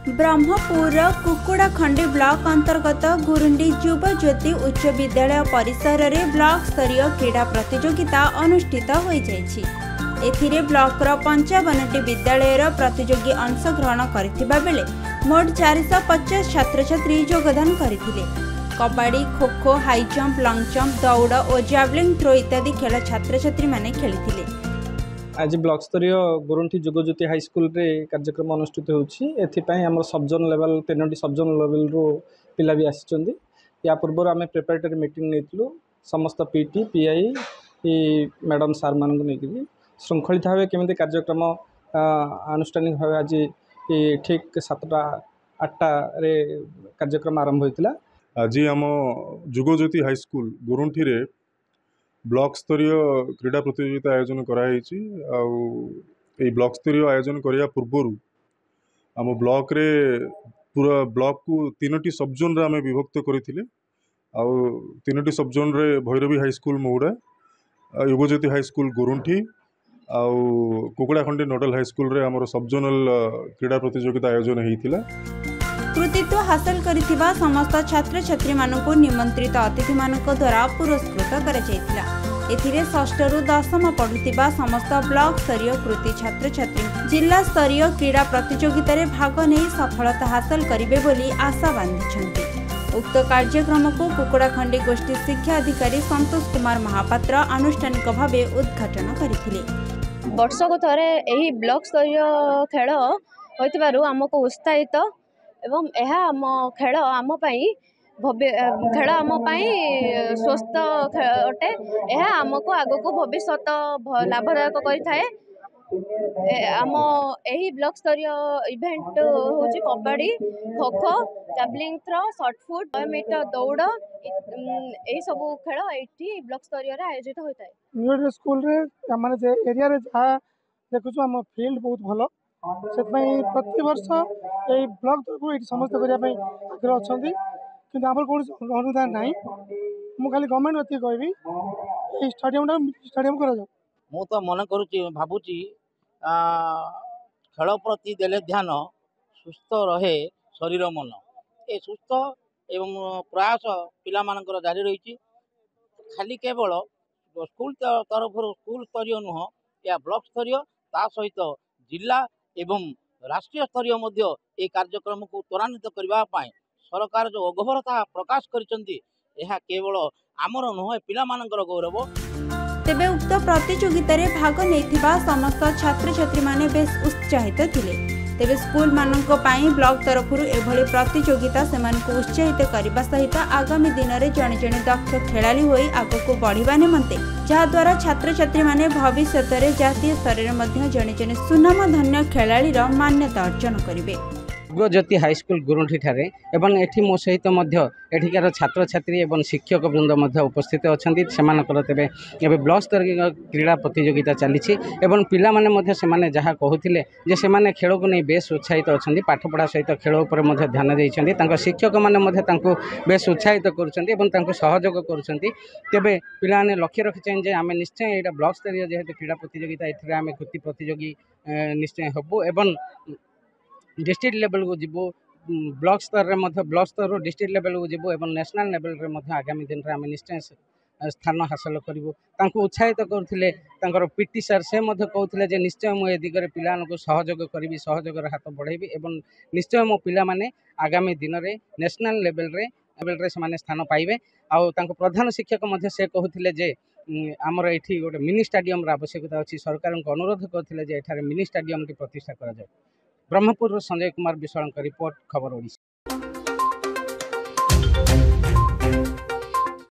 Brahmapur कुकुड़ाखंडी block अंतर्गत गुरुंडी युव ज्योति उच्च विद्यालय परिसर में ब्लॉक स्तरीय क्रीड़ा प्रतियोगिता अनुष्ठित हो जाइए। ब्लॉकर 55टी विद्यालय प्रतियोगी अंशग्रहण करथिबा बेले मोट 450 छात्र छात्री योगदान करथिले। Kabaddi, kho kho, high jump, lung jump, दौड़ और जैवलिन थ्रो इत्यादि खेल छात्र छात्री माने खेलिथिले। आज ब्लॉक स्तरीय गुरुंठी युगज्योति हाईस्कल रे कार्यक्रम अनुष्ठित होछि। एथिपाई हमर सब जोन लेवल 3टी सब जोन लेवल रो पिला भी आसिचंदी। या पूर्व आम प्रिपरेटरी मीटिंग नेतलु समस्त पीटी पीआई मैडम सार मान नहीं श्रृंखलित भाव केमी कार्यक्रम आनुष्ठानिक भाव आज ठीक 7टा 8टा रे कार्यक्रम आरंभ होता। आज आम युगज्योति हाईस्कल गुरुंठी रे ब्लॉक स्तरीय क्रीड़ा प्रतियोगिता आयोजन कराई। ब्लॉक स्तरीय आयोजन करने पूर्वर आम ब्लॉक रे पूरा ब्लॉक को 3टी सब जोन रे आम विभक्त करथिले। 3टी सब जोन रे भैरवी हाईस्कल महुड़ा, युगज्योति हाईस्कल गुरुंठी आउ कुकुड़ाखंडी नोडल हाईस्कल रे आमर सब जोनल क्रीड़ा प्रतियोगिता आयोजन होता। कृतित्व हासिल करिथिबा समस्त छात्र छात्री मानकु निमंत्रित अतिथि मानक द्वारा पुरस्कृत करा जायतिला। एथिरे 6ठ रु 10म पढुथिबा समस्त ब्लॉक स्तरीय कृति छात्र छात्री जिला स्तरीय क्रीड़ा प्रतियोगिता रे भाग नै सफलता हासिल करिवे बोली आशा बांधिछन्ति। उक्त कार्यक्रम को कुकुड़ाखंडी गोष्ठी शिक्षा अधिकारी संतोष कुमार महापात्र आनुष्ठानिक भावे उद्घाटन करथिले। वर्षको थरे एही ब्लॉक स्तरीय खेल होइतिबारु हमको उत्साहित एवं यह आम खेल आम भव्य खेल आम स्वस्थ अटे। यह आमको आगको भविष्य लाभदायक करें। आम यही ब्लॉक स्तरीय इवेंट हूँ kabaddi, kho kho, javelin throw, shot put, 100 metre दौड़, यही सब खेल ये ब्लॉक स्तरीय आयोजित होता है। न्यू स्कूल रे माने एरिया रे जहाँ देखु आम फील्ड बहुत भल से प्रति वर्ष ये ब्लॉक तरफ ये समस्त करने आग्रह अच्छा कि आम कौन अनुदान ना मुझे खाली गवर्नमेंट बच्चे कहि स्टेडियम करा जाऊ। मु तो मन करुच्ची भावुची खेल प्रति देले ध्यान सुस्थ रहे शरीर मन। ए सुस्थ एवं प्रयास पिला मानकर जारी रही। खाली केवल स्कूल तरफ स्कूल स्तरीय नुह या ब्लॉक स्तरीय ता सहित जिला एवं राष्ट्रीय स्तरीय मध्य ए कार्यक्रम को त्वरान्वित करने सरकार जो अगभरता प्रकाश करिसेंती यह केवल आमर नुह पिला मानकर गौरव। तेबे उक्त प्रतियोगिता रे भाग नेथिबा समस्त छात्र छात्री माने बेस उत्साहित थिले। तेबे स्कूल मानक पई ब्लॉक तरफरु एभली प्रतियोगिता सेमानकु उत्साहित करबा सहित आगामी दिन रे जणे जणे दक्ष खेलाड़ी होई आगको बढ़िबा निमंते जहा द्वारा छात्र छात्री माने भविष्यत रे जातीय स्तर रे मध्य जणे जणे सुनाम धन्य खेलाड़ी रो मान्यता अर्जन करिवे। युगज्योति हाईस्कल गुरुंठी ठारे एवं एठी मो सहित मध्य एठिकार छात्र छात्री एवं शिक्षक वृंद मध्य उपस्थित अछंती। सेमानकर तेबे एबे ब्लॉक स्तरीय क्रीड़ा प्रतियोगिता चलीछि एवं पिला माने मध्य सेमाने जहा कहूथिले जे सेमाने खेल को नै बेस उत्साहित अछंती। पाठ पढ़ा सहित खेल उपर मध्य ध्यान दैछंती। तांको शिक्षक माने मध्य तांको बेस उत्साहित करूछंती एवं तांको सहयोग करूछंती। तेबे पिला माने लक्ष्य रखिछन जे आमे निश्चय एटा ब्लॉक स्तरीय जेहेतु क्रीड़ा प्रतियोगिता एथिरे आमे कृति प्रतियोगी निश्चय हबो एवं डिस्ट्रिक्ट लेवल को जीवो। ब्लॉक स्तर रे मध्य ब्लॉक स्तर डिस्ट्रिक्ट लेवल को जीवो एवं नेशनल लेवल रे मध्य आगामी दिन रे आमे निश्चय स्थान हासिल करिवो। तांको उत्साहित करथिले तांकर पीटी सर से मध्य कहउथिले जे निश्चय मो ए दिगरे पिलानको सहयोग करिवि, सहयोगर हाथ बढ़ाइबि एवं निश्चय मो पिला माने आगामी दिन रे नेशनल लेवल रे समाने स्थान पाइबे। आउ तांको प्रधान शिक्षक मध्य से कहउथिले जे आमर एठी गोटे मिनी स्टेडियम रा आवश्यकता अछि। सरकार को अनुरोध करथिले जे एठारे मिनी स्टेडियम की प्रतिष्ठा करा जाय। ब्रह्मपुर संजय कुमार विश्वाल रिपोर्ट, खबर ओडिशा।